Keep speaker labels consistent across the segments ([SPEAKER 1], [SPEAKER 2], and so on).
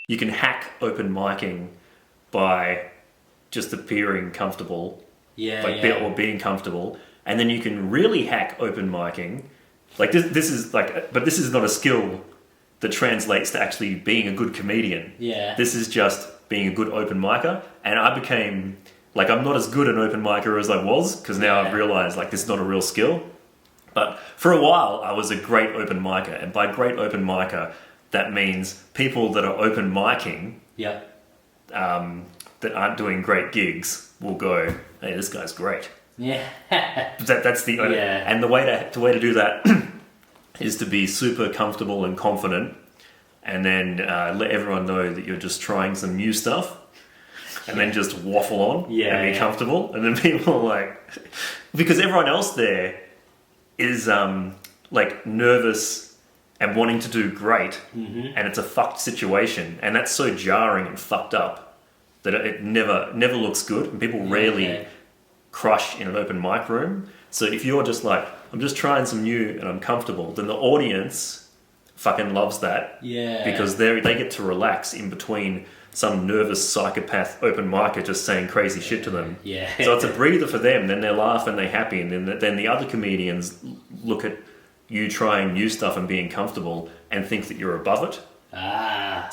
[SPEAKER 1] you can hack open micing by just appearing comfortable, or being comfortable, and then you can really hack open micing. Like this is like, but this is not a skill that translates to actually being a good comedian.
[SPEAKER 2] Yeah.
[SPEAKER 1] This is just being a good open micer, and I became like, I'm not as good an open micer as I was, because now I've realized like this is not a real skill. But for a while, I was a great open micer, and by great open micer, that means people that are open micing, that aren't doing great gigs, will go, "Hey, this guy's great."
[SPEAKER 2] Yeah.
[SPEAKER 1] That's the only, and the way to do that is to be super comfortable and confident, and then let everyone know that you're just trying some new stuff, and then just waffle on and be comfortable, and then people are like, because everyone else there is like nervous and wanting to do great, and it's a fucked situation, and that's so jarring and fucked up that it never looks good, and people rarely crush in an open mic room. So if you're just like, I'm just trying some new and I'm comfortable, then the audience fucking loves that, because they get to relax in between some nervous psychopath open micer just saying crazy shit to them. So it's a breather for them. Then they laugh and they're happy, and then the other comedians look at you trying new stuff and being comfortable and think that you're above it.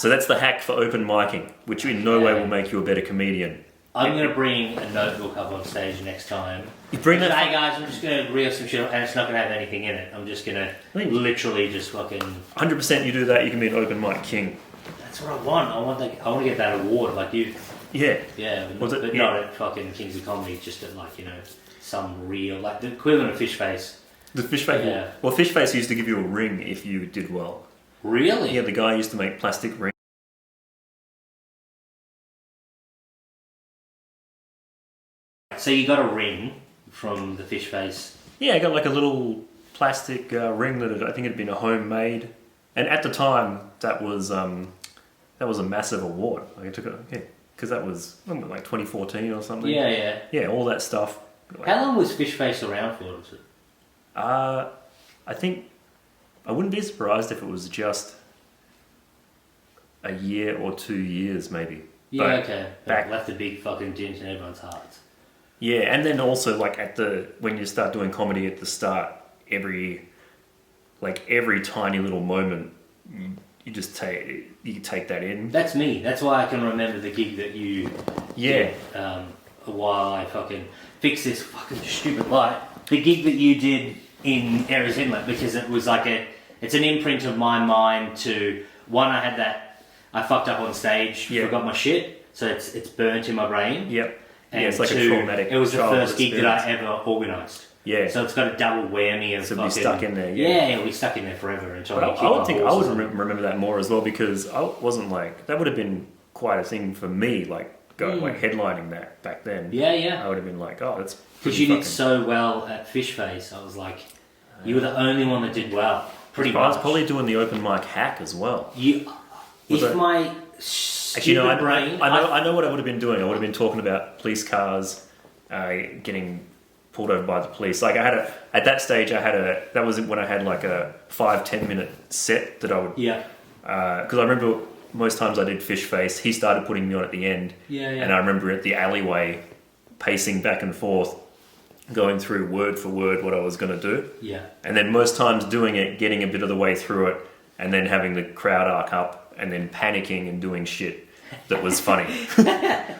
[SPEAKER 1] So that's the hack for open micing, which in no way will make you a better comedian.
[SPEAKER 2] I'm going to bring a notebook up on stage next time.
[SPEAKER 1] You bring that.
[SPEAKER 2] Hey guys, I'm just going to reel some shit, and it's not going to have anything in it. I'm just going to literally just fucking.
[SPEAKER 1] 100% you do that, you can be an open mic king.
[SPEAKER 2] That's what I want. I want to get that award, like you.
[SPEAKER 1] Yeah.
[SPEAKER 2] But not at fucking Kings of Comedy. Just at like, you know, some real, like the equivalent of Fish Face.
[SPEAKER 1] The Fish Face. Yeah. Well, Fish Face used to give you a ring if you did well.
[SPEAKER 2] Really?
[SPEAKER 1] Yeah, the guy used to make plastic rings.
[SPEAKER 2] So you got a ring from the Fish Face?
[SPEAKER 1] Yeah, I got like a little plastic ring that I think had been a homemade, and at the time that was a massive award. Like I took it, because that was like 2014 or something. Yeah, all that stuff.
[SPEAKER 2] How long was Fish Face around for? Was it?
[SPEAKER 1] I think I wouldn't be surprised if it was just a year or 2 years, maybe.
[SPEAKER 2] Left a big fucking dent in everyone's hearts.
[SPEAKER 1] Yeah, and then also like when you start doing comedy at the start, every tiny little moment, you take that in.
[SPEAKER 2] That's me. That's why I can remember the gig that you did, while I fucking fix this fucking stupid light. The gig that you did in Errors Inlet, because it was like it's an imprint of my mind to one. I fucked up on stage, forgot my shit, so it's burnt in my brain.
[SPEAKER 1] Yep.
[SPEAKER 2] And
[SPEAKER 1] it's like
[SPEAKER 2] two,
[SPEAKER 1] a traumatic.
[SPEAKER 2] It was the first gig that I ever organised.
[SPEAKER 1] Yeah.
[SPEAKER 2] So it's got a double whammy of
[SPEAKER 1] so fucking... So stuck in there,
[SPEAKER 2] Yeah, we stuck in there forever until
[SPEAKER 1] I would remember that more as well, because I wasn't like... That would have been quite a thing for me, like headlining that back then.
[SPEAKER 2] Yeah.
[SPEAKER 1] I would have been like, oh, that's...
[SPEAKER 2] Because you did so well at Fish Face, I was like, you were the only one that did well. Pretty much.
[SPEAKER 1] I was probably doing the open mic hack as well.
[SPEAKER 2] Actually,
[SPEAKER 1] I know what I would have been doing. I would have been talking about police cars getting pulled over by the police. Like at that stage, that was when I had like a 5-10 minute set that I would.
[SPEAKER 2] Yeah.
[SPEAKER 1] Because I remember most times I did Fish Face. He started putting me on at the end.
[SPEAKER 2] Yeah.
[SPEAKER 1] And I remember at the alleyway, pacing back and forth, going through word for word what I was going to do.
[SPEAKER 2] Yeah.
[SPEAKER 1] And then most times doing it, getting a bit of the way through it, and then having the crowd arc up, and then panicking and doing shit that was funny.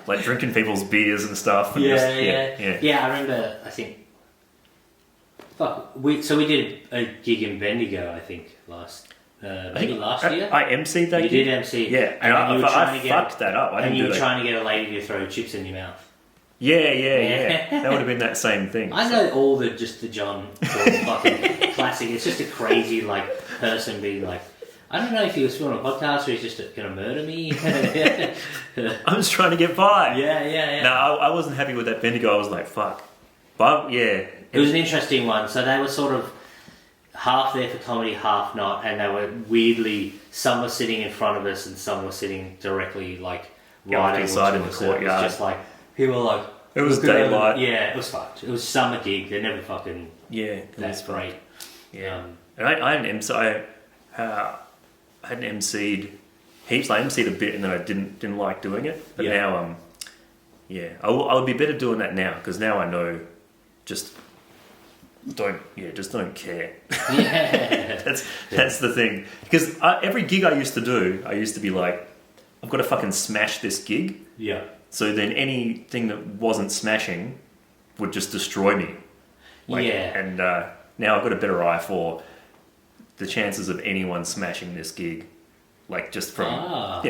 [SPEAKER 1] Like drinking people's beers and stuff. And
[SPEAKER 2] Yeah, I remember, I think... we did a gig in Bendigo, I think, last year.
[SPEAKER 1] I MC'd that gig?
[SPEAKER 2] You did MC.
[SPEAKER 1] Yeah, and I fucked that up.
[SPEAKER 2] And you were trying to get a lady to throw chips in your mouth.
[SPEAKER 1] Yeah. That would have been that same thing.
[SPEAKER 2] I know all the John Dore fucking classic. It's just a crazy person being like, I don't know if he was filming a podcast or he's just going to murder me.
[SPEAKER 1] I'm just trying to get by.
[SPEAKER 2] Yeah.
[SPEAKER 1] No, I wasn't happy with that Bendigo. I was like, fuck. But yeah.
[SPEAKER 2] It was an interesting one. So they were sort of half there for comedy, half not. And they were weirdly, some were sitting in front of us and some were sitting directly right
[SPEAKER 1] inside in the courtyard.
[SPEAKER 2] It was just like, people were like...
[SPEAKER 1] It was daylight.
[SPEAKER 2] Yeah, it was fucked. It was summer gig. They're never fucking...
[SPEAKER 1] Yeah,
[SPEAKER 2] that's great.
[SPEAKER 1] Yeah. And I hadn't MC'd heaps. I emceed a bit, and then I didn't like doing it. But
[SPEAKER 2] Yeah.
[SPEAKER 1] now, I would be better doing that now because now I know, just don't care.
[SPEAKER 2] Yeah.
[SPEAKER 1] That's the thing. Because every gig I used to do, I used to be like, I've got to fucking smash this gig.
[SPEAKER 2] Yeah.
[SPEAKER 1] So then anything that wasn't smashing would just destroy me. And now I've got a better eye for the chances of anyone smashing this gig. Like just from
[SPEAKER 2] so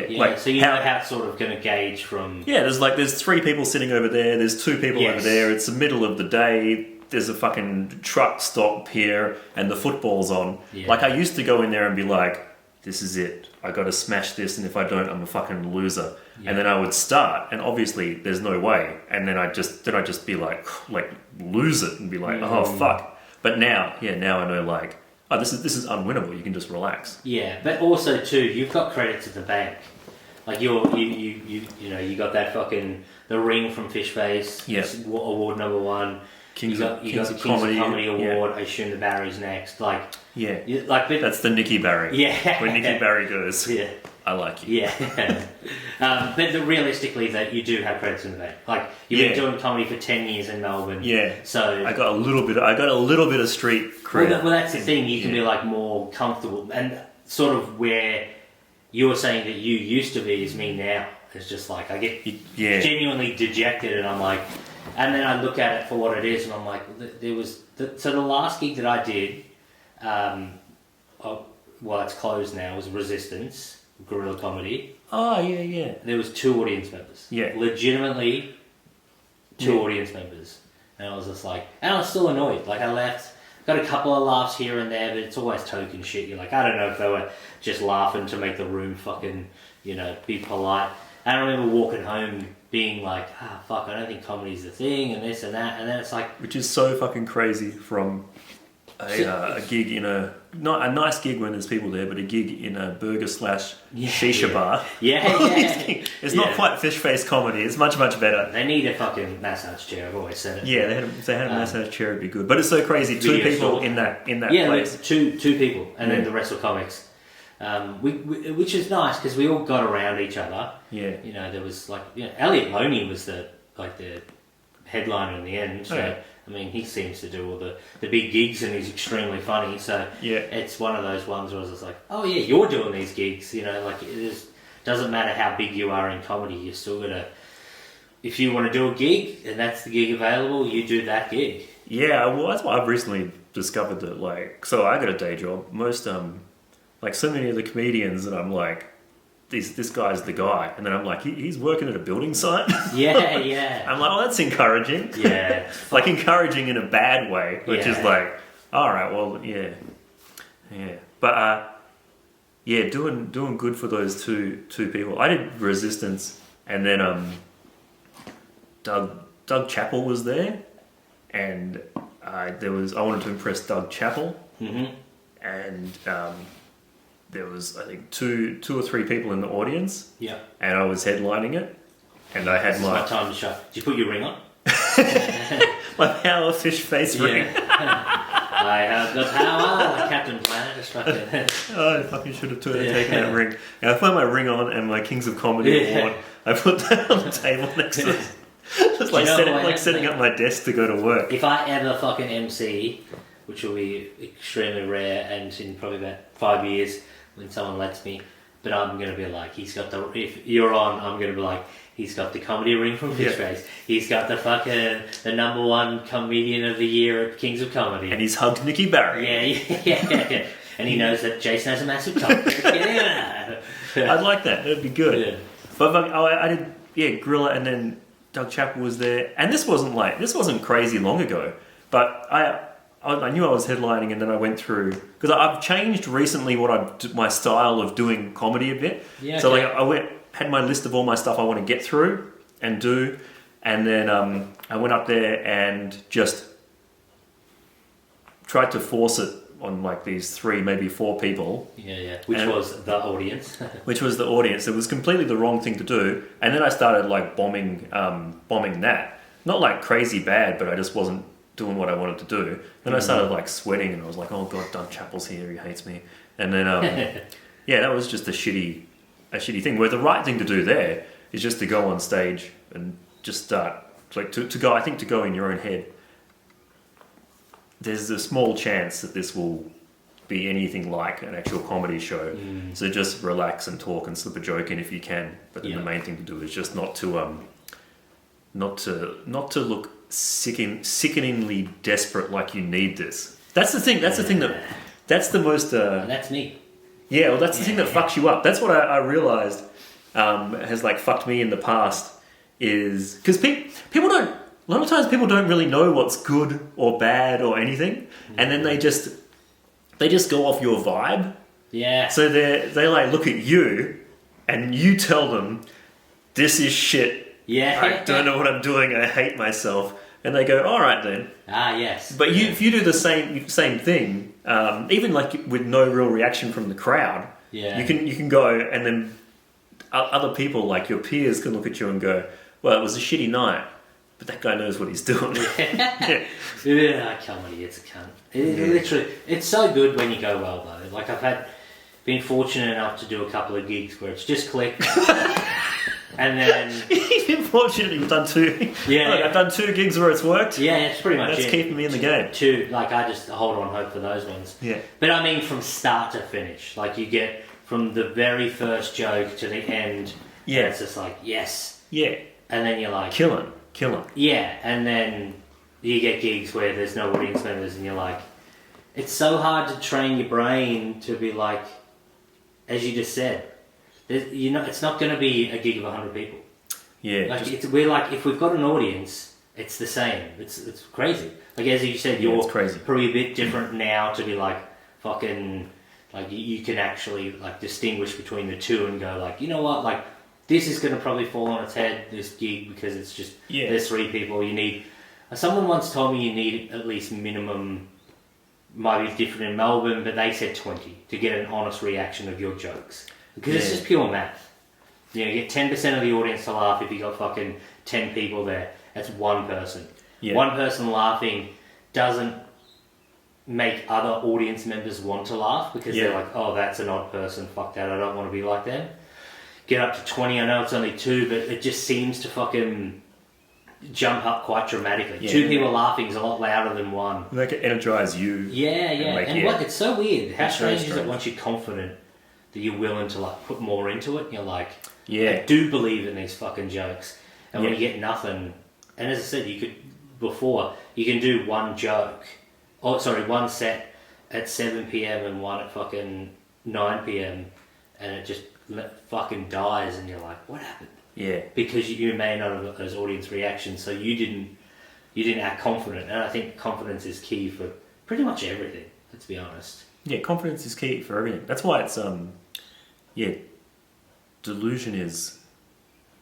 [SPEAKER 2] you know how it's sort of going to gauge from
[SPEAKER 1] there's 3 people sitting over there, there's 2 people over there, it's the middle of the day, there's a fucking truck stop here and the football's on. Like I used to go in there and be like, this is it, I got to smash this, and if I don't I'm a fucking loser. And then I would start, and obviously there's no way, and then I'd just be like lose it and be like, oh fuck. But now I know like, oh, this is unwinnable. You can just relax.
[SPEAKER 2] Yeah, but also too, you've got credit to the bank. Like you got that fucking the ring from Fishface.
[SPEAKER 1] Yeah.
[SPEAKER 2] Award number 1. You got the Kings of Comedy award. I assume the Barry's next. Like
[SPEAKER 1] that's the Nicky Barry.
[SPEAKER 2] Yeah,
[SPEAKER 1] when Nicky Barry goes.
[SPEAKER 2] Yeah.
[SPEAKER 1] I like you.
[SPEAKER 2] Yeah. But realistically, that you do have credits in the bank. Like you've been doing comedy for 10 years in Melbourne.
[SPEAKER 1] Yeah.
[SPEAKER 2] So
[SPEAKER 1] I got a little bit of street cred.
[SPEAKER 2] Well, that's the thing. You can be like more comfortable, and sort of where you were saying that you used to be is me now. It's just like I get genuinely dejected, and I'm like, and then I look at it for what it is, and I'm like, there was so the last gig that I did, it's closed now. Was Resistance. Guerrilla comedy.
[SPEAKER 1] Oh, yeah.
[SPEAKER 2] There was 2 audience members.
[SPEAKER 1] Yeah.
[SPEAKER 2] Legitimately 2 audience members. And I was just like, and I was still annoyed. Like I left, got a couple of laughs here and there, but it's always token shit. You're like, I don't know if they were just laughing to make the room fucking, be polite. And I remember walking home being like, fuck, I don't think comedy's the thing, and this and that. And then it's like...
[SPEAKER 1] Which is so fucking crazy from a gig in not a nice gig when there's people there, but a gig in a burger / shisha bar. It's not quite fish face comedy. It's much better.
[SPEAKER 2] They need a fucking massage chair. I've always said it.
[SPEAKER 1] Yeah, if they had a massage chair, it'd be good. But it's so crazy. 2 people in that place.
[SPEAKER 2] Two people, and then the rest were comics. Which is nice because we all got around each other. Yeah. There was like Elliot Loney was the headliner in the end. So. I mean, he seems to do all the big gigs, and he's extremely funny. So it's one of those ones where I was just like, oh yeah, you're doing these gigs. Like it doesn't matter how big you are in comedy. You're still gonna, if you want to do a gig and that's the gig available, you do that gig. Yeah,
[SPEAKER 1] well, that's why I've recently discovered that. So I got a day job. Most so many of the comedians, and I'm like, this guy's the guy, and then I'm like, he's working at a building site.
[SPEAKER 2] Yeah.
[SPEAKER 1] I'm like, that's encouraging.
[SPEAKER 2] Yeah,
[SPEAKER 1] like encouraging in a bad way, which is like, all right, well, yeah. But doing good for those two people. I did Resistance, and then Doug Chappell was there, and I wanted to impress Doug Chappell, and there was, I think, two or 3 people in the audience.
[SPEAKER 2] Yeah.
[SPEAKER 1] And I was headlining it. And I had
[SPEAKER 2] my time to shut. Did you put your ring on?
[SPEAKER 1] My power fish face ring.
[SPEAKER 2] I have the power, like Captain Planet.
[SPEAKER 1] I fucking should have taken that ring. And I put my ring on and my Kings of Comedy award. I put that on the table next to it. It's like setting up my desk to go to work.
[SPEAKER 2] If I ever fucking MC, which will be extremely rare, and in probably about 5 years, when someone lets me, but I'm going to be like, if you're on, I'm going to be like, he's got the comedy ring from Fishface. He's got the fucking, the number 1 comedian of the year at Kings of Comedy.
[SPEAKER 1] And he's hugged Nicky Barry.
[SPEAKER 2] Yeah. And he knows that Jason has a massive cock.
[SPEAKER 1] I'd like that. It'd be good. Yeah. But I did, Gorilla, and then Doug Chappell was there. And this wasn't crazy long ago, but I knew I was headlining, and then I went through, because I've changed recently my style of doing comedy a bit. Yeah, so I had my list of all my stuff I want to get through and do, and then I went up there and just tried to force it on like these 3, maybe 4 people.
[SPEAKER 2] Yeah. Which was the audience.
[SPEAKER 1] Which was the audience. It was completely the wrong thing to do, and then I started like bombing that. Not like crazy bad, but I just wasn't doing what I wanted to do. Then I started like sweating, and I was like, oh god, Doug Chappell's here, he hates me. And then that was just a shitty shitty thing. Where the right thing to do there is just to go on stage and just start, like, to go. I think to go in your own head. There's a small chance that this will be anything like an actual comedy show. So just relax and talk and slip a joke in if you can. But then the main thing to do is just not to look sickeningly desperate, like you need this. That's the thing. That's the thing that's the most.
[SPEAKER 2] That's me.
[SPEAKER 1] Yeah, well, that's the thing that fucks you up. That's what I realized has like fucked me in the past. Is because people don't. A lot of times people don't really know what's good or bad or anything, and then they just go off your vibe.
[SPEAKER 2] Yeah.
[SPEAKER 1] So they like look at you, and you tell them, "This is shit.
[SPEAKER 2] Yeah.
[SPEAKER 1] I don't know what I'm doing. I hate myself." And they go, "All right then."
[SPEAKER 2] Ah, yes.
[SPEAKER 1] But if you do the same thing, even like with no real reaction from the crowd, you can go, and then other people like your peers can look at you and go, "Well, it was a shitty night." But that guy knows what he's doing.
[SPEAKER 2] Yeah, comedy, it's a cunt. Literally, it's so good when you go well though. Like been fortunate enough to do a couple of gigs where it's just clicked, and then
[SPEAKER 1] you've been fortunate. You've done 2.
[SPEAKER 2] Yeah,
[SPEAKER 1] Look, I've done 2 gigs where it's worked.
[SPEAKER 2] Yeah, it's pretty much.
[SPEAKER 1] That's keeping me in the game.
[SPEAKER 2] 2, like I just hold on hope for those ones.
[SPEAKER 1] Yeah,
[SPEAKER 2] but I mean from start to finish, like you get from the very first joke to the end. Yeah, it's just like yes.
[SPEAKER 1] Yeah,
[SPEAKER 2] and then you're like
[SPEAKER 1] killing.
[SPEAKER 2] Yeah, and then you get gigs where there's no audience members and you're like, it's so hard to train your brain to be like, as you just said, it's not going to be a gig of 100 people.
[SPEAKER 1] Yeah.
[SPEAKER 2] Like we're like, if we've got an audience, it's the same. It's crazy. Like as you said, you're probably a bit different now to be like, fucking, like you can actually like distinguish between the two and go like, you know what, like, this is going to probably fall on its head, this gig, because it's just, there's 3 people. You need, someone once told me you need at least minimum, might be different in Melbourne, but they said 20 to get an honest reaction of your jokes. Because it's just pure math. You get 10% of the audience to laugh if you got fucking 10 people there. That's one person. Yeah. One person laughing doesn't make other audience members want to laugh because they're like, oh, that's an odd person, fuck that, I don't want to be like them. Get up to 20, I know it's only 2, but it just seems to fucking jump up quite dramatically. Yeah, 2 people laughing is a lot louder than 1.
[SPEAKER 1] They can energize you.
[SPEAKER 2] Yeah. And it's so weird. How strange is it once you're confident that you're willing to like put more into it? And you're like, I do believe in these fucking jokes. And when you get nothing, and as I said, you can do 1 joke, one set at 7 p.m. and 1 at fucking 9 p.m. and it just fucking dies and you're like, what happened? Yeah. Because you may not have got those audience reactions, so you didn't act confident. And I think confidence is key for pretty much everything, let's be honest. Yeah,
[SPEAKER 1] confidence is key for everything. That's why it's delusion is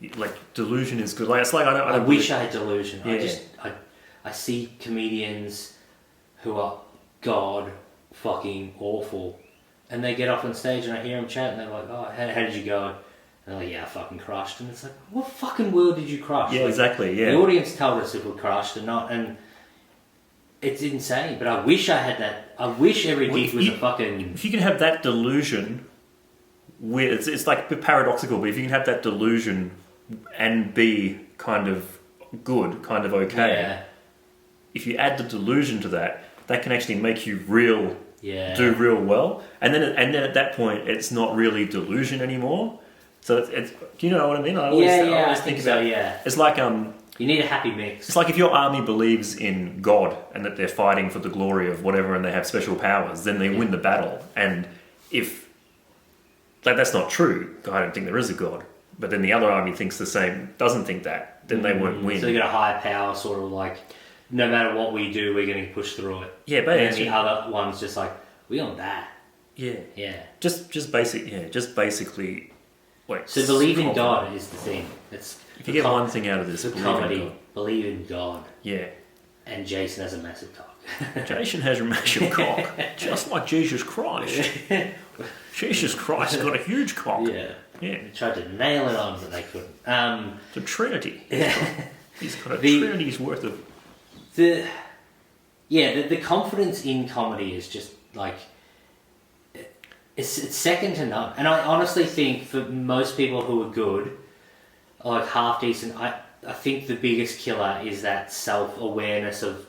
[SPEAKER 1] good. Like it's like
[SPEAKER 2] I wish I had delusion. Yeah. I see comedians who are god fucking awful. And they get off on stage and I hear them chat and they're like, oh, how did you go? And they're like, yeah, I fucking crushed. And it's like, what fucking world did you crush?
[SPEAKER 1] Yeah,
[SPEAKER 2] like,
[SPEAKER 1] exactly, yeah.
[SPEAKER 2] The audience told us if we crushed or not, and it's insane. But I wish I had that. I wish every gig was a fucking...
[SPEAKER 1] If you can have that delusion, it's like a bit paradoxical, but if you can have that delusion and be kind of good, kind of okay, if you add the delusion to that can actually make you do real well, and then at that point it's not really delusion anymore. So it's do you know what I mean? I always think about it's like
[SPEAKER 2] you need a happy mix.
[SPEAKER 1] It's like if your army believes in God and that they're fighting for the glory of whatever and they have special powers, then they win the battle. And if that's not true, I don't think there is a God. But then the other army thinks the same, doesn't think that, then they won't win.
[SPEAKER 2] So you got a higher power, sort of like, no matter what we do, we're going to push through it.
[SPEAKER 1] Yeah, but
[SPEAKER 2] and the other one's just like, we on that.
[SPEAKER 1] Yeah.
[SPEAKER 2] Yeah.
[SPEAKER 1] Just basically. Wait.
[SPEAKER 2] So believe in God is the thing. It's
[SPEAKER 1] if you get one thing out of this,
[SPEAKER 2] believe in God.
[SPEAKER 1] Yeah.
[SPEAKER 2] And Jason has a massive cock.
[SPEAKER 1] Jason has a massive cock, just like Jesus Christ. Jesus Christ got a huge cock.
[SPEAKER 2] Yeah. They tried to nail it on, but they couldn't.
[SPEAKER 1] The Trinity. He's got a Trinity's worth of...
[SPEAKER 2] The confidence in comedy is just like... it's second to none. And I honestly think for most people who are good, like half decent, I think the biggest killer is that self-awareness of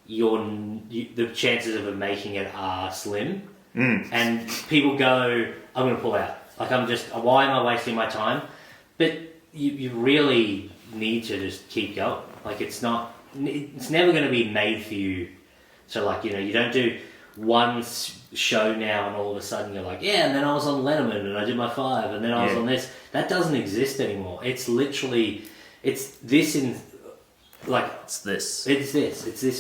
[SPEAKER 2] the chances of making it are slim. And people go, I'm going to pull out. Like, why am I wasting my time? But you really need to just keep going. Like, it's never going to be made for you. So, like, you don't do one show now and all of a sudden you're like, yeah, and then I was on Letterman and I did my 5 and then I was on this. That doesn't exist anymore. It's literally, it's this in, like...
[SPEAKER 1] It's this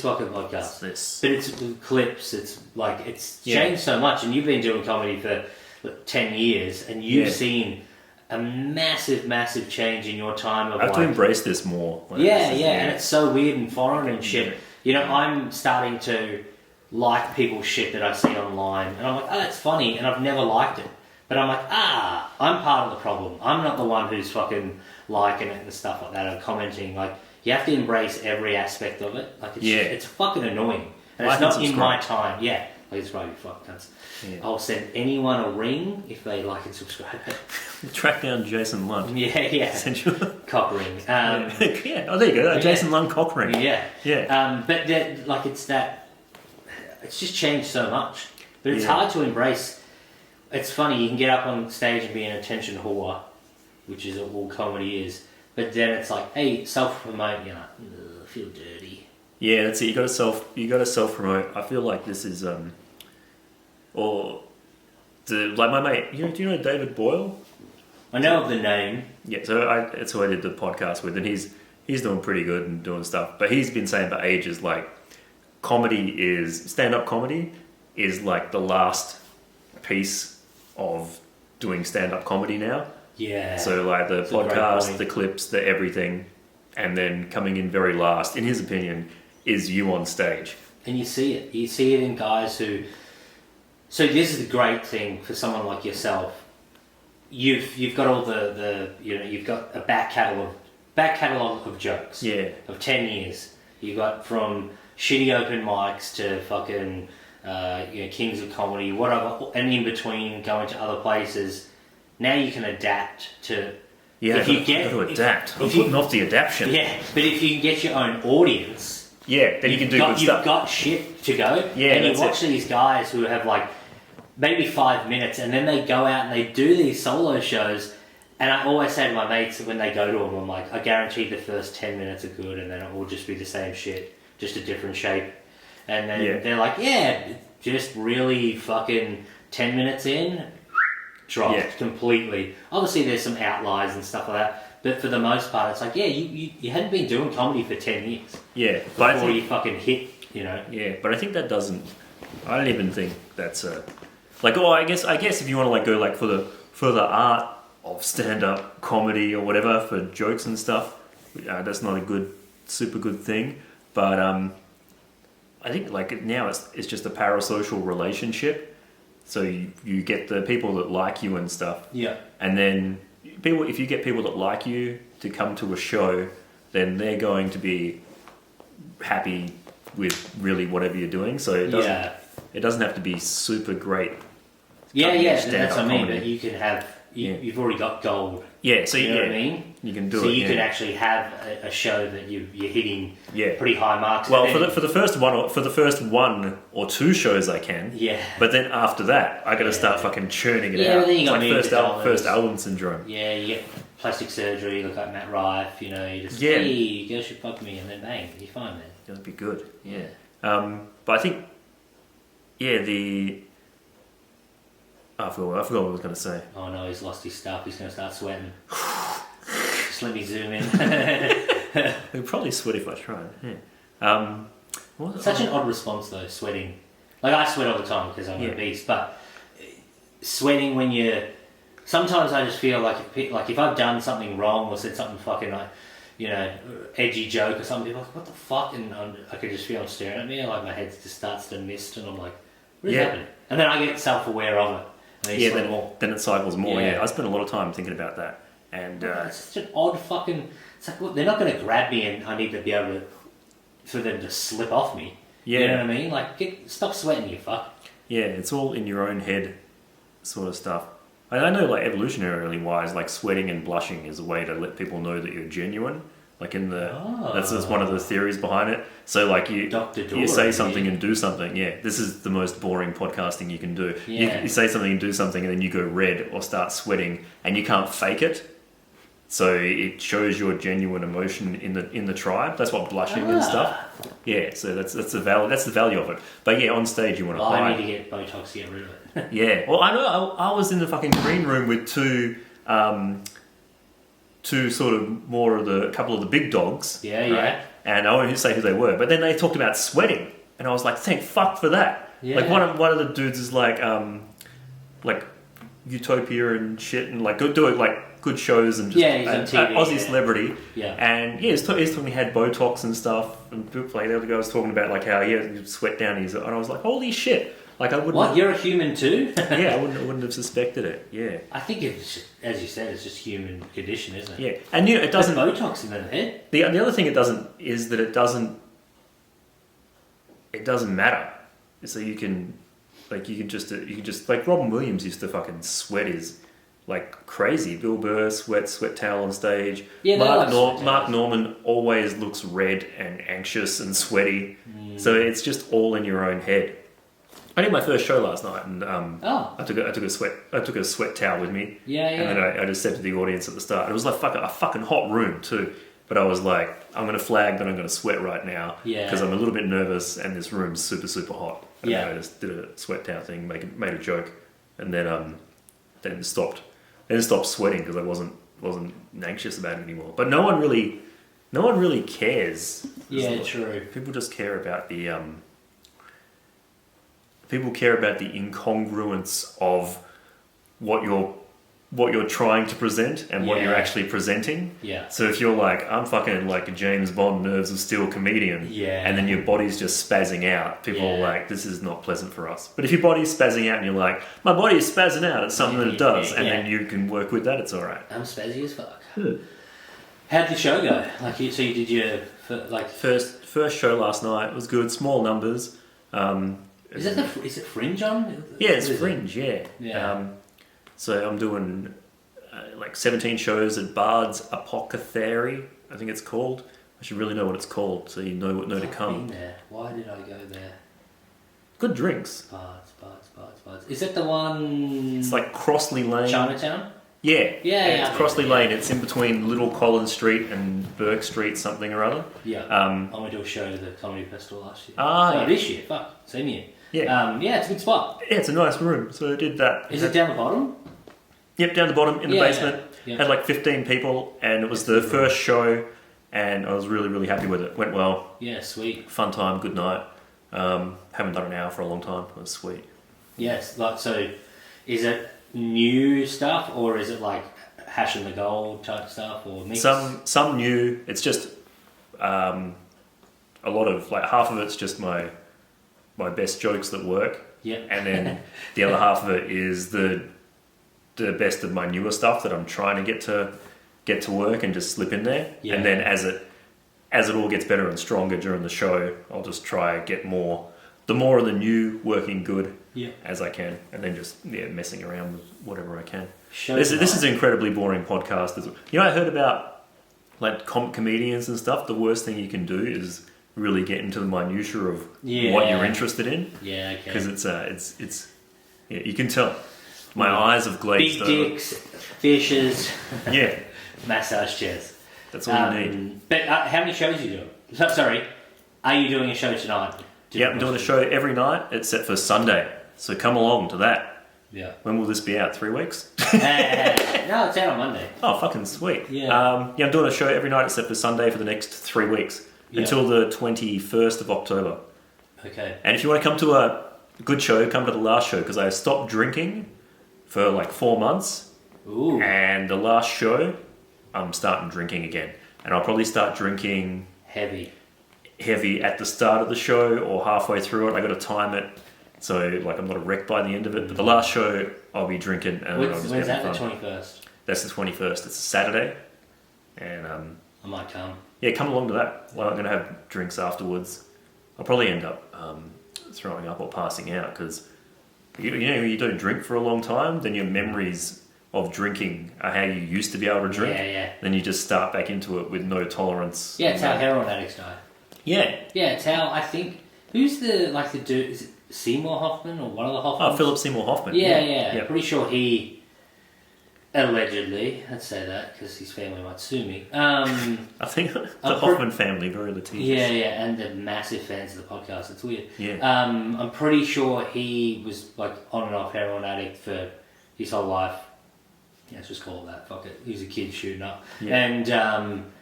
[SPEAKER 2] fucking podcast.
[SPEAKER 1] It's this.
[SPEAKER 2] But it's clips, it's like, it's changed so much, and you've been doing comedy for 10 years and you've seen a massive, massive change in your time of
[SPEAKER 1] I have to embrace this more.
[SPEAKER 2] And it's so weird and foreign and shit. I'm starting to like people's shit that I see online, and I'm like, oh, that's funny, and I've never liked it. But I'm like, I'm part of the problem. I'm not the one who's fucking liking it and stuff like that, or commenting. Like, you have to embrace every aspect of it. Like, it's fucking annoying. And it's not in my time. Yeah. Like, it's right, you fuck cunts. Yeah. I'll send anyone a ring if they like and subscribe.
[SPEAKER 1] Track down Jason Lund.
[SPEAKER 2] Yeah.
[SPEAKER 1] Send you
[SPEAKER 2] cock ring.
[SPEAKER 1] Oh, there you go. Jason Lund cock ring.
[SPEAKER 2] Yeah. But it's just changed so much. But it's hard to embrace. It's funny, you can get up on stage and be an attention whore, which is all comedy is. But then it's like, hey, self-promote, you're like, I feel dirty.
[SPEAKER 1] Yeah, that's it. You got to self-promote. I feel like this is, like my mate. Do you know David Boyle?
[SPEAKER 2] I know of the name.
[SPEAKER 1] Yeah, so that's who I did the podcast with, and he's doing pretty good and doing stuff. But he's been saying for ages, like, stand-up comedy is like the last piece of doing stand-up comedy now.
[SPEAKER 2] Yeah.
[SPEAKER 1] So like the podcast, the clips, the everything, and then coming in very last, in his opinion, is you on stage.
[SPEAKER 2] And you see it. You see it in guys who... So this is the great thing for someone like yourself. You've got all the you've got a back catalogue of jokes.
[SPEAKER 1] Yeah.
[SPEAKER 2] Of 10 years. You've got from shitty open mics to fucking Kings of Comedy, whatever, and in between going to other places. Now you can adapt to...
[SPEAKER 1] Yeah, I've got to adapt. I'm putting off the adaption.
[SPEAKER 2] Yeah, but if you can get your own audience...
[SPEAKER 1] Yeah, then you can do good stuff.
[SPEAKER 2] You've got shit to go.
[SPEAKER 1] Yeah,
[SPEAKER 2] and you watch these guys who have like maybe 5 minutes, and then they go out and they do these solo shows, and I always say to my mates when they go to them, I'm like, I guarantee the first 10 minutes are good, and then it will just be the same shit, just a different shape. And then they're like, just really fucking 10 minutes in... dropped completely. Obviously there's some outliers and stuff like that, but for the most part it's like, you hadn't been doing comedy for 10 years.
[SPEAKER 1] Yeah.
[SPEAKER 2] Before you fucking hit,
[SPEAKER 1] Yeah, but I think that doesn't... I don't even think that's like, I guess if you want to like go like for the art of stand-up comedy or whatever, for jokes and stuff, that's not a super good thing. But I think like now it's just a parasocial relationship. So you get the people that like you and stuff.
[SPEAKER 2] Yeah.
[SPEAKER 1] And then if you get people that like you to come to a show, then they're going to be happy with really whatever you're doing. So it doesn't have to be super great.
[SPEAKER 2] That's what I mean. But you can have you've already got gold.
[SPEAKER 1] Yeah, so
[SPEAKER 2] you know what I mean.
[SPEAKER 1] You can do it.
[SPEAKER 2] So you could actually have a show that you're hitting pretty high marks.
[SPEAKER 1] Well, for the first one or two shows I can.
[SPEAKER 2] Yeah.
[SPEAKER 1] But then after that, I got to start fucking churning it out.
[SPEAKER 2] Yeah, then you got
[SPEAKER 1] like first album syndrome.
[SPEAKER 2] Yeah, you get plastic surgery, look like Matt Rife. You just hey, girls should fuck me, and then bang, you're fine, man.
[SPEAKER 1] That'd be good. Yeah. But I think I forgot what I was going to say.
[SPEAKER 2] Oh no, he's lost his stuff. He's going to start sweating. Just let me zoom in.
[SPEAKER 1] It'd probably sweat if I tried. Yeah.
[SPEAKER 2] Such an odd response though, sweating. Like I sweat all the time because I'm obese, but sweating when you're... Sometimes I just feel like if I've done something wrong or said something fucking like, edgy joke or something, people are like, what the fuck? And I could just feel them staring at me, like my head just starts to mist and I'm like, what is happening? And then I get self-aware of it. And
[SPEAKER 1] then it cycles more. Yeah. I spent a lot of time thinking about that. And
[SPEAKER 2] it's such an odd fucking... It's like, well, they're not going to grab me and I need to be able to... for them to slip off me. Yeah. You know what I mean? Like, stop sweating, you fuck.
[SPEAKER 1] Yeah, it's all in your own head. sort of stuff. I know, like, evolutionarily wise, like, sweating and blushing is a way to let people know that you're genuine. Like, in the... That's one of the theories behind it. So, like, you say something and do something. Yeah, this is the most boring podcasting you can do.
[SPEAKER 2] Yeah.
[SPEAKER 1] You say something and do something, and then you go red or start sweating, and you can't fake it. So it shows your genuine emotion in the tribe. That's what blushing and stuff. Yeah, so that's the value of it. But yeah, on stage you want to hide.
[SPEAKER 2] I need to get Botox to get rid of it.
[SPEAKER 1] Yeah. Well, I know. I was in the fucking green room with two sort of more of a couple of the big dogs.
[SPEAKER 2] Yeah,
[SPEAKER 1] right?
[SPEAKER 2] yeah.
[SPEAKER 1] And I won't say who they were, but then they talked about sweating, and I was like, thank fuck for that.
[SPEAKER 2] Yeah.
[SPEAKER 1] Like one of the dudes is like Utopia and shit, and like do it like good shows and just
[SPEAKER 2] he's on TV,
[SPEAKER 1] Aussie celebrity.
[SPEAKER 2] Yeah.
[SPEAKER 1] And yeah, he's talking he had Botox and stuff, and like the other guy was talking about like how he had sweat down his, and I was like, holy shit. Like I wouldn't.
[SPEAKER 2] What? You're a human too?
[SPEAKER 1] Yeah, I wouldn't have suspected it. Yeah.
[SPEAKER 2] I think it's, as you said, it's just human condition, isn't it?
[SPEAKER 1] Yeah, and it doesn't.
[SPEAKER 2] There's Botox in the head.
[SPEAKER 1] The other thing it doesn't is that it doesn't matter. So you can just like Robin Williams used to fucking sweat his like crazy. Bill Burr sweat towel on stage.
[SPEAKER 2] Yeah,
[SPEAKER 1] Mark Norman always looks red and anxious and sweaty. So it's just all in your own head. I did my first show last night, and I took a sweat towel with me.
[SPEAKER 2] Yeah.
[SPEAKER 1] And then I just said to the audience at the start, it was like a fucking hot room too. But I was like, I'm going to flag that I'm going to sweat right now because I'm a little bit nervous, and this room's super super hot. And then I just did a sweat towel thing, made a joke, and then stopped sweating because I wasn't anxious about it anymore. But no one really cares.
[SPEAKER 2] Yeah, true.
[SPEAKER 1] People just care about the incongruence of what you're trying to present and what you're actually presenting.
[SPEAKER 2] Yeah.
[SPEAKER 1] So if you're like, I'm fucking like a James Bond nerves of steel comedian, and then your body's just spazzing out, people are like, this is not pleasant for us. But if your body's spazzing out and you're like, my body is spazzing out, it's something that it does, and then you can work with that, it's all right.
[SPEAKER 2] I'm spazzy as fuck. How'd the show go? Like, so you did your
[SPEAKER 1] first show last night. It was good, small numbers.
[SPEAKER 2] Is it Fringe on?
[SPEAKER 1] Yeah, it's Fringe. Yeah.
[SPEAKER 2] Yeah.
[SPEAKER 1] So I'm doing like 17 shows at Bard's Apothecary, I think it's called. I should really know what it's called, so you know to come.
[SPEAKER 2] Been there. Why did I go there?
[SPEAKER 1] Good drinks.
[SPEAKER 2] Bard's. Is it the one?
[SPEAKER 1] It's like Crossley Lane.
[SPEAKER 2] Chinatown.
[SPEAKER 1] Yeah. It's Crossley Lane. It's in between Little Collins Street and Burke Street, something or other.
[SPEAKER 2] Yeah. I went to a show to the Comedy Festival last year. This year. Fuck. Same year.
[SPEAKER 1] Yeah.
[SPEAKER 2] It's a good spot.
[SPEAKER 1] Yeah, it's a nice room. So I did that.
[SPEAKER 2] Is it down the bottom?
[SPEAKER 1] Yep, down the bottom in the basement.
[SPEAKER 2] Yeah.
[SPEAKER 1] Had like 15 people, and it was the first show, and I was really, really happy with it. Went well.
[SPEAKER 2] Yeah, sweet.
[SPEAKER 1] Fun time, good night. Haven't done an hour for a long time. It was sweet.
[SPEAKER 2] Yes, like so. Is it new stuff, or is it like Hash and the Gold type stuff, or mix?
[SPEAKER 1] Some new. It's just a lot of like half of it's just my best jokes that work.
[SPEAKER 2] Yeah.
[SPEAKER 1] And then the other half of it is the best of my newer stuff that I'm trying to get to work and just slip in there. Yeah. And then as it all gets better and stronger during the show, I'll just try to get the more of the new working good as I can, and then just messing around with whatever I can. This is an incredibly boring podcast. You know, I heard about like comedians and stuff. The worst thing you can do is really get into the minutiae of what you're interested in.
[SPEAKER 2] Yeah, okay.
[SPEAKER 1] Because it's you can tell. My eyes have glazed over.
[SPEAKER 2] Big dicks, fishes, massage chairs.
[SPEAKER 1] That's all you need.
[SPEAKER 2] But how many shows are you doing? Sorry, are you doing a show tonight?
[SPEAKER 1] Yeah, I'm doing a show every night except for Sunday. So come along to that.
[SPEAKER 2] Yeah.
[SPEAKER 1] When will this be out? 3 weeks?
[SPEAKER 2] No, it's out on Monday.
[SPEAKER 1] Oh, fucking sweet.
[SPEAKER 2] Yeah.
[SPEAKER 1] I'm doing a show every night except for Sunday for the next 3 weeks. Until the 21st of October.
[SPEAKER 2] Okay.
[SPEAKER 1] And if you want to come to a good show, come to the last show, because I stopped drinking for like 4 months.
[SPEAKER 2] Ooh.
[SPEAKER 1] And the last show, I'm starting drinking again. And I'll probably start drinking
[SPEAKER 2] heavy
[SPEAKER 1] at the start of the show or halfway through it. I got to time it so like I'm not a wreck by the end of it. But the last show, I'll be drinking. And
[SPEAKER 2] when's that? The 21st. That's
[SPEAKER 1] the 21st. It's a Saturday, and
[SPEAKER 2] I might come.
[SPEAKER 1] Yeah, come along to that. Well, I'm going to have drinks afterwards. I'll probably end up throwing up or passing out because you don't drink for a long time, then your memories of drinking are how you used to be able to drink.
[SPEAKER 2] Yeah.
[SPEAKER 1] Then you just start back into it with no tolerance.
[SPEAKER 2] Yeah, it's how heroin addicts die.
[SPEAKER 1] Yeah.
[SPEAKER 2] Yeah, it's how I think. Who's the dude? Is it Seymour Hoffman or one of the Hoffmans?
[SPEAKER 1] Oh, Philip Seymour Hoffman.
[SPEAKER 2] Yeah. Pretty sure he allegedly. Let's say that because his family might sue me.
[SPEAKER 1] I think the Hoffman family very litigious.
[SPEAKER 2] Yeah, and they're massive fans of the podcast. It's weird.
[SPEAKER 1] Yeah.
[SPEAKER 2] I'm pretty sure he was like on and off heroin addict for his whole life. Yeah, let's just call it that. Fuck it. He was a kid shooting up, and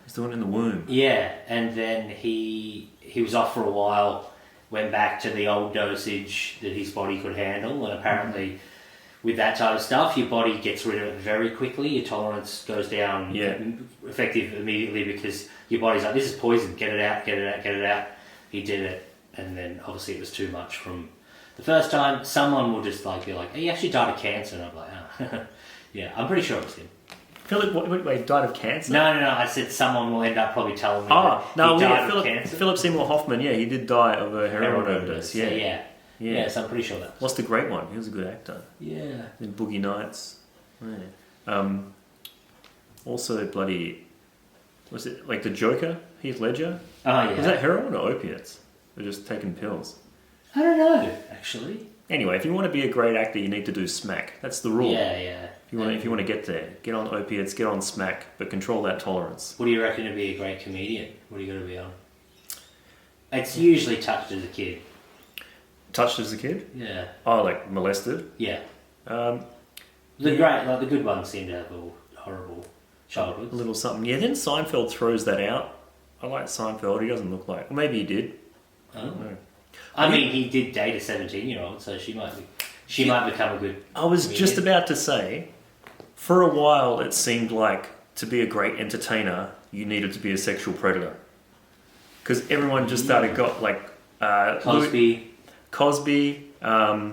[SPEAKER 1] he's doing it in the womb.
[SPEAKER 2] Yeah, and then he was off for a while. Went back to the old dosage that his body could handle, and apparently with that type of stuff, your body gets rid of it very quickly. Your tolerance goes down effective immediately because your body's like, this is poison, get it out. He did it, and then obviously it was too much from the first time. Someone will just like be like, he actually died of cancer, and I'm like, oh. Yeah, I'm pretty sure it was him.
[SPEAKER 1] Philip, wait, died of cancer?
[SPEAKER 2] No, I said someone will end up probably telling me
[SPEAKER 1] he died
[SPEAKER 2] of cancer.
[SPEAKER 1] Philip Seymour Hoffman, he did die of a heroin overdose.
[SPEAKER 2] Yeah, so I'm pretty sure that was.
[SPEAKER 1] Lost a great one. He was a good actor.
[SPEAKER 2] Yeah.
[SPEAKER 1] In Boogie Nights. Yeah. Also, bloody... Was it like the Joker? Heath Ledger?
[SPEAKER 2] Oh, yeah.
[SPEAKER 1] Was that heroin or opiates? Or just taking pills?
[SPEAKER 2] I don't know, actually.
[SPEAKER 1] Anyway, if you want to be a great actor, you need to do smack. That's the rule.
[SPEAKER 2] Yeah.
[SPEAKER 1] If you want to get there, get on opiates, get on smack, but control that tolerance.
[SPEAKER 2] What do you reckon to be a great comedian? What are you going to be on? It's usually touched as a kid.
[SPEAKER 1] Touched as a kid?
[SPEAKER 2] Yeah.
[SPEAKER 1] Oh, like molested?
[SPEAKER 2] Yeah. The good ones seem to have a horrible childhood.
[SPEAKER 1] A little something. Yeah, then Seinfeld throws that out. I like Seinfeld. He doesn't look like... Well, maybe he did.
[SPEAKER 2] Oh. I mean, he did date a 17-year-old, so she might become a good
[SPEAKER 1] I was
[SPEAKER 2] comedian.
[SPEAKER 1] just about to say, for a while it seemed like to be a great entertainer, you needed to be a sexual predator. Because everyone just got like... Cosby.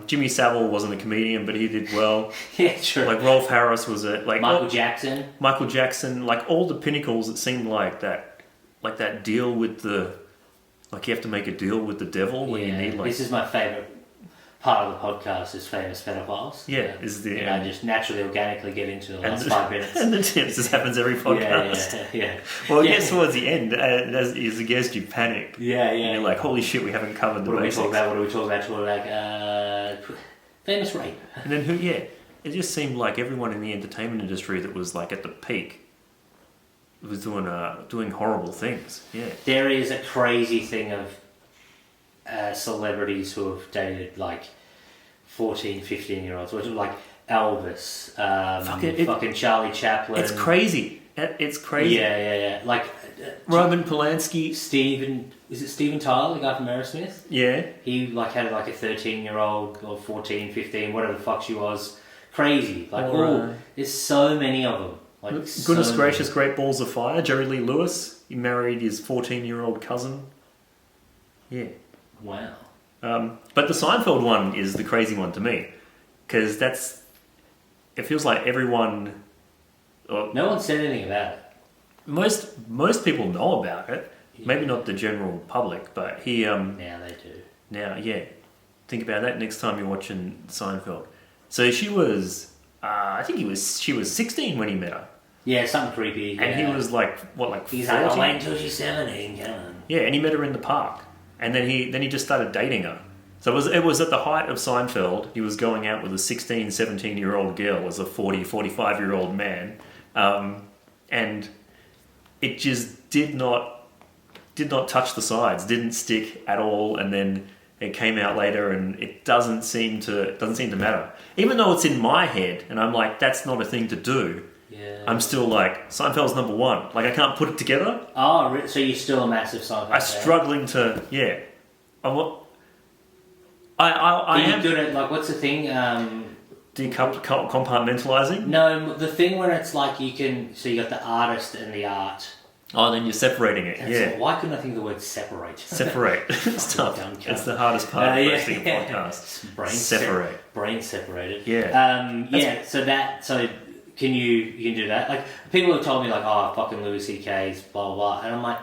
[SPEAKER 1] Jimmy Savile wasn't a comedian, but he did well.
[SPEAKER 2] Yeah, true.
[SPEAKER 1] Like Rolf Harris was a... like
[SPEAKER 2] Michael Jackson.
[SPEAKER 1] Like all the pinnacles, it seemed like that deal with the... Like you have to make a deal with the devil when you need like...
[SPEAKER 2] This is my favourite part of the podcast is famous pedophiles.
[SPEAKER 1] Yeah,
[SPEAKER 2] I just naturally, organically get into the last 5 minutes.
[SPEAKER 1] And this happens every podcast.
[SPEAKER 2] Yeah.
[SPEAKER 1] Well, I guess towards the end, as a guest, you panic.
[SPEAKER 2] Yeah.
[SPEAKER 1] And you're like, holy shit, we haven't covered the basics.
[SPEAKER 2] What are we talking about? Famous rape.
[SPEAKER 1] And then it just seemed like everyone in the entertainment industry that was like at the peak was doing horrible things. Yeah.
[SPEAKER 2] There is a crazy thing of celebrities who have dated like 14, 15-year-olds, like Elvis, fucking Charlie Chaplin.
[SPEAKER 1] It's crazy.
[SPEAKER 2] Yeah. Like
[SPEAKER 1] Roman Polanski.
[SPEAKER 2] Is it Steven Tyler, the guy from Aerosmith?
[SPEAKER 1] Yeah.
[SPEAKER 2] He like had like a 13-year-old or 14, 15, whatever the fuck she was. Crazy. Like, there's so many of them. Like,
[SPEAKER 1] goodness gracious, Great Balls of Fire. Jerry Lee Lewis. He married his 14-year-old cousin. Yeah.
[SPEAKER 2] Wow.
[SPEAKER 1] But the Seinfeld one is the crazy one to me. Because it feels like everyone...
[SPEAKER 2] no one said anything about it.
[SPEAKER 1] Most people know about it. Yeah. Maybe not the general public, but he...
[SPEAKER 2] now they do.
[SPEAKER 1] Now, yeah. Think about that next time you're watching Seinfeld. So she was... I think she was 16 when he met her.
[SPEAKER 2] Yeah, something creepy.
[SPEAKER 1] And he was like,
[SPEAKER 2] He's
[SPEAKER 1] 40?
[SPEAKER 2] like, I'll wait until she's 17, come on.
[SPEAKER 1] Yeah, and he met her in the park. And then he just started dating her. So it was at the height of Seinfeld. He was going out with a 16, 17-year-old girl as a 40, 45-year-old man. And it just did not touch the sides, didn't stick at all, and then it came out later and it doesn't seem to matter. Even though it's in my head and I'm like, that's not a thing to do.
[SPEAKER 2] Yeah.
[SPEAKER 1] I'm still like, Seinfeld's number one. Like I can't put it together.
[SPEAKER 2] Oh, so you're still a massive Seinfeld
[SPEAKER 1] I'm struggling to, yeah. I am
[SPEAKER 2] good at, like, what's the thing?
[SPEAKER 1] Compartmentalizing?
[SPEAKER 2] No, the thing where it's like so you got the artist and the art.
[SPEAKER 1] Oh, then you're separating it. Yeah.
[SPEAKER 2] So why couldn't I think of the word separate?
[SPEAKER 1] Separate. It's tough. It's the hardest part of hosting a podcast.
[SPEAKER 2] Brain separated.
[SPEAKER 1] Yeah.
[SPEAKER 2] So can you do that? Like people have told me like, oh, fucking Louis C.K.'s blah blah blah, and I'm like,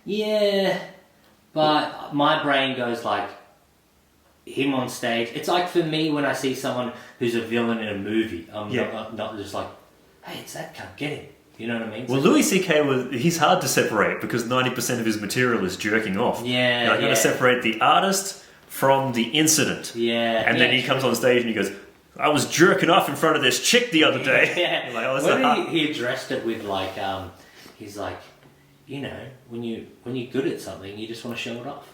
[SPEAKER 2] yeah, but my brain goes like, him on stage. It's like for me when I see someone who's a villain in a movie, I'm not just like, hey, it's that cunt, get him. You know what I mean?
[SPEAKER 1] Well, Louis C.K. he's hard to separate because 90% of his material is jerking off.
[SPEAKER 2] Yeah.
[SPEAKER 1] I've got to separate the artist from the incident.
[SPEAKER 2] Yeah.
[SPEAKER 1] And then he comes on stage and he goes, I was jerking off in front of this chick the other day.
[SPEAKER 2] Yeah.
[SPEAKER 1] Like, oh,
[SPEAKER 2] he addressed it with like, he's like, you know, when you're good at something, you just want to show it off.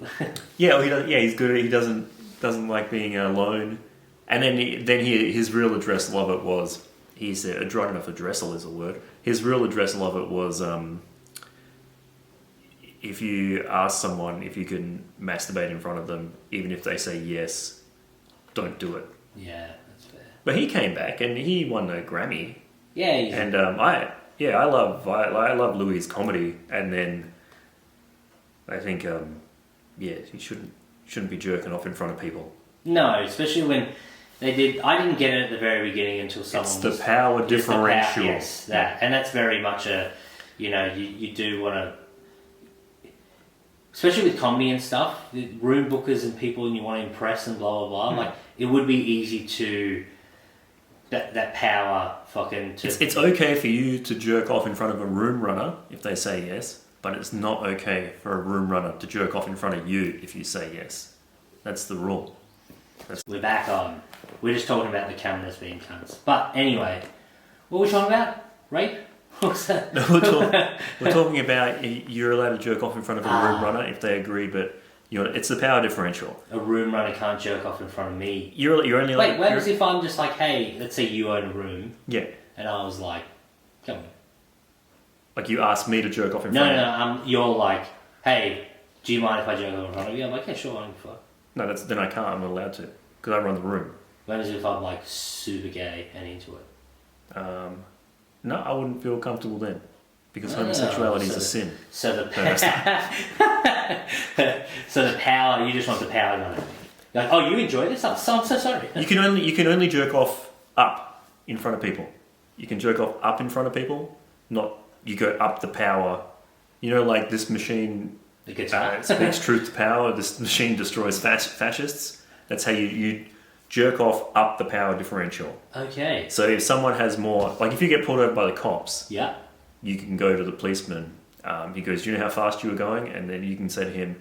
[SPEAKER 1] He's good. He doesn't like being alone. And then his real address of it was, he said, I don't know if addressal is a word. His real addressal of it was, if you ask someone if you can masturbate in front of them, even if they say yes, don't do it.
[SPEAKER 2] Yeah, that's fair.
[SPEAKER 1] But he came back and he won a Grammy.
[SPEAKER 2] Yeah,
[SPEAKER 1] and I love Louis' comedy. And then I think he shouldn't be jerking off in front of people.
[SPEAKER 2] No, especially when they did. I didn't get it at the very beginning until someone.
[SPEAKER 1] It's the power differential.
[SPEAKER 2] Yes, that, and that's very much a, you know, you do want to, especially with comedy and stuff, the room bookers and people, and you want to impress and blah blah blah. Like it would be easy to that power fucking.
[SPEAKER 1] It's okay for you to jerk off in front of a room runner if they say yes, but it's not okay for a room runner to jerk off in front of you if you say yes. That's the rule.
[SPEAKER 2] We're back on. We're just talking about the cameras being cunts. But anyway, what were we talking about? Rape? What's that?
[SPEAKER 1] No, we're talking about you're allowed to jerk off in front of a room runner if they agree, but it's the power differential.
[SPEAKER 2] A room runner can't jerk off in front of me.
[SPEAKER 1] You're only
[SPEAKER 2] Wait, what if I'm just like, hey, let's say you own a room.
[SPEAKER 1] Yeah.
[SPEAKER 2] And I was like, come on.
[SPEAKER 1] Like you asked me to jerk off in front of you?
[SPEAKER 2] No, you're like, hey, do you mind if I jerk off in front of you? I'm like, yeah, sure, I don't give a fuck.
[SPEAKER 1] No, then I can't, I'm not allowed to, because I run the room.
[SPEAKER 2] What if I'm like super gay and into it?
[SPEAKER 1] No, I wouldn't feel comfortable then, because homosexuality is a sin.
[SPEAKER 2] So the power, you just want the power on it. Like, oh, you enjoy this? I'm so sorry.
[SPEAKER 1] You can only jerk off up in front of people. You can jerk off up in front of people, not you go up the power. You know, like this machine speaks truth to power. This machine destroys fascists. That's how you jerk off up the power differential.
[SPEAKER 2] Okay.
[SPEAKER 1] So if someone has more, like if you get pulled over by the cops,
[SPEAKER 2] yeah,
[SPEAKER 1] you can go to the policeman. He goes, do you know how fast you were going? And then you can say to him,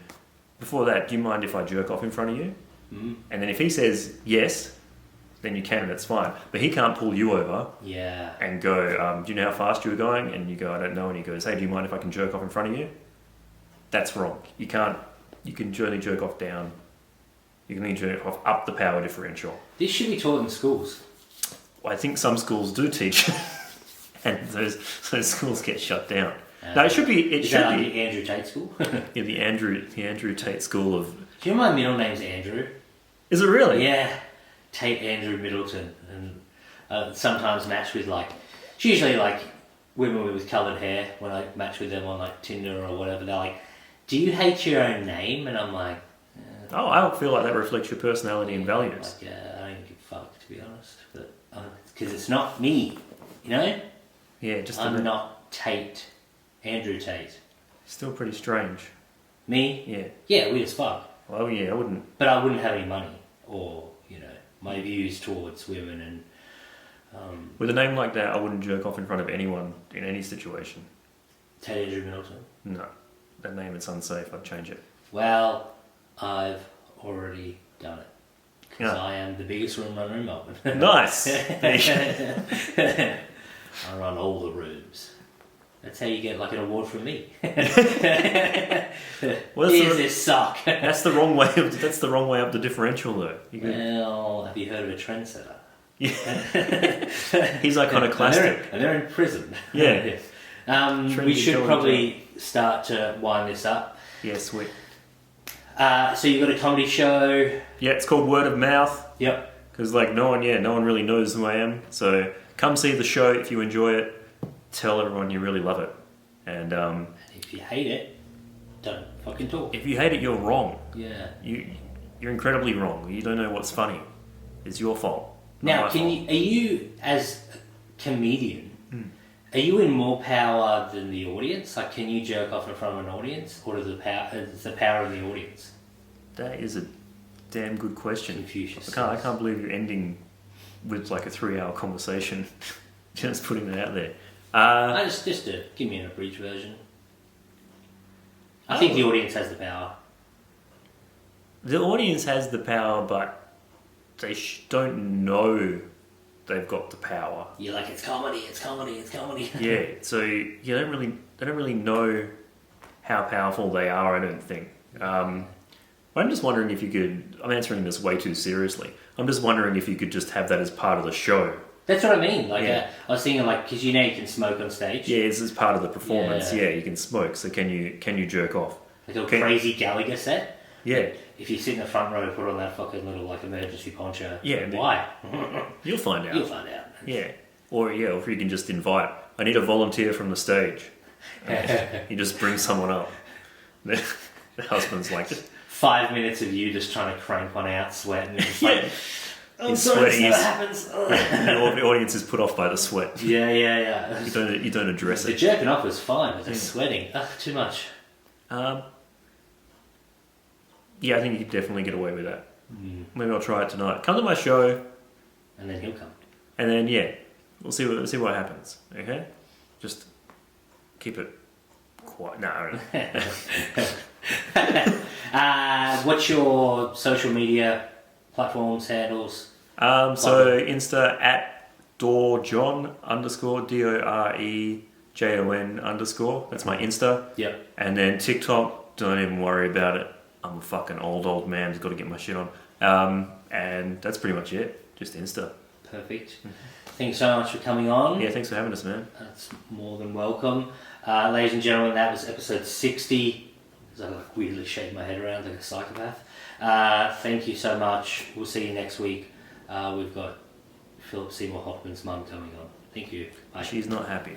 [SPEAKER 1] before that, do you mind if I jerk off in front of you?
[SPEAKER 2] Mm-hmm.
[SPEAKER 1] And then if he says yes, then you can, and it's fine. But he can't pull you over and go, do you know how fast you were going? And you go, I don't know. And he goes, hey, do you mind if I can jerk off in front of you? That's wrong. You can't. You can only jerk off down. You can only jerk off up the power differential.
[SPEAKER 2] This should be taught in schools.
[SPEAKER 1] Well, I think some schools do teach, and those schools get shut down. No, it should be. It should be
[SPEAKER 2] the Andrew Tait School.
[SPEAKER 1] Yeah, the Andrew Tait School of.
[SPEAKER 2] Do you know my middle name's Andrew?
[SPEAKER 1] Is it really?
[SPEAKER 2] Yeah, Tait Andrew Middleton, and sometimes match with like. It's usually like women with coloured hair when I match with them on like Tinder or whatever. They're like, "Do you hate your own name?" And I'm like.
[SPEAKER 1] Oh, I don't feel like that reflects your personality and values.
[SPEAKER 2] Like, I don't give a fuck, to be honest. But because it's not me, you know?
[SPEAKER 1] Yeah, just
[SPEAKER 2] I'm not Tait. Andrew Tait.
[SPEAKER 1] Still pretty strange.
[SPEAKER 2] Me?
[SPEAKER 1] Yeah.
[SPEAKER 2] Yeah, weird as fuck.
[SPEAKER 1] Well, yeah, I wouldn't.
[SPEAKER 2] But I wouldn't have any money or, you know, my views towards women and...
[SPEAKER 1] With a name like that, I wouldn't jerk off in front of anyone in any situation.
[SPEAKER 2] Tait Andrew Middleton?
[SPEAKER 1] No. That name, it's unsafe. I'd change it.
[SPEAKER 2] Well... I've already done it. Because I am the biggest room runner in Melbourne.
[SPEAKER 1] Nice!
[SPEAKER 2] I run all the rooms. That's how you get like an award from me. Here's this sock.
[SPEAKER 1] That's the wrong way up the differential though.
[SPEAKER 2] Well, have you heard of a trendsetter?
[SPEAKER 1] Yeah. He's iconoclastic.
[SPEAKER 2] And they're in prison.
[SPEAKER 1] Yeah.
[SPEAKER 2] We should probably start to wind this up.
[SPEAKER 1] Yeah, sweet.
[SPEAKER 2] So you've got a comedy show.
[SPEAKER 1] Yeah, it's called Word of Mouth.
[SPEAKER 2] Yep.
[SPEAKER 1] Because no one really knows who I am. So come see the show if you enjoy it. Tell everyone you really love it. And
[SPEAKER 2] if you hate it, don't fucking talk.
[SPEAKER 1] If you hate it, you're wrong.
[SPEAKER 2] Yeah.
[SPEAKER 1] You're incredibly wrong. You don't know what's funny. It's your fault.
[SPEAKER 2] Now, are you as a comedian? Are you in more power than the audience? Like, can you jerk off in front of an audience, or is the power in the audience?
[SPEAKER 1] That is a damn good question.
[SPEAKER 2] Confucius.
[SPEAKER 1] I can't believe you're ending with like a 3-hour conversation. Just putting that out there.
[SPEAKER 2] Just to give me an abridged version. I think the audience has the power.
[SPEAKER 1] The audience has the power, but they don't know they've got the power.
[SPEAKER 2] You're like, it's comedy, it's comedy, it's comedy.
[SPEAKER 1] Yeah, so they don't really know how powerful they are. I don't think. I'm just wondering if you could. I'm answering this way too seriously. I'm just wondering if you could just have that as part of the show.
[SPEAKER 2] That's what I mean. Like, I was thinking, like, because you can smoke on stage.
[SPEAKER 1] Yeah, it's as part of the performance. Yeah, you can smoke. So can you jerk off?
[SPEAKER 2] Like a crazy Gallagher set.
[SPEAKER 1] Yeah.
[SPEAKER 2] If you sit in the front row, put on that fucking little like emergency poncho.
[SPEAKER 1] Yeah.
[SPEAKER 2] Why?
[SPEAKER 1] You'll find out.
[SPEAKER 2] You'll find out.
[SPEAKER 1] Yeah. Or you can just invite. I need a volunteer from the stage. You just bring someone up. The husband's like
[SPEAKER 2] 5 minutes of you just trying to crank one out, sweating. And it's like,
[SPEAKER 1] he's sweating.
[SPEAKER 2] What happens?
[SPEAKER 1] The audience is put off by the sweat.
[SPEAKER 2] Yeah.
[SPEAKER 1] You don't address it.
[SPEAKER 2] The jerking off was fine, but the sweating, too much.
[SPEAKER 1] Yeah, I think you could definitely get away with that. Maybe I'll try it tonight. Come to my show,
[SPEAKER 2] and then he'll come.
[SPEAKER 1] And then we'll see what happens. Okay, just keep it quiet. No, I don't know.
[SPEAKER 2] What's your social media platforms, handles?
[SPEAKER 1] So Insta at DoreJohn _ DoreJon _ That's my Insta.
[SPEAKER 2] Yep.
[SPEAKER 1] And then TikTok, don't even worry about it. I'm a fucking old man who's got to get my shit on. And that's pretty much it. Just Insta.
[SPEAKER 2] Perfect. Thanks so much for coming on.
[SPEAKER 1] Yeah, thanks for having us, man.
[SPEAKER 2] That's more than welcome. Ladies and gentlemen, that was episode 60. I like weirdly shake my head around like a psychopath. Thank you so much. We'll see you next week. We've got Philip Seymour Hoffman's mum coming on. Thank you. Bye.
[SPEAKER 1] She's not happy.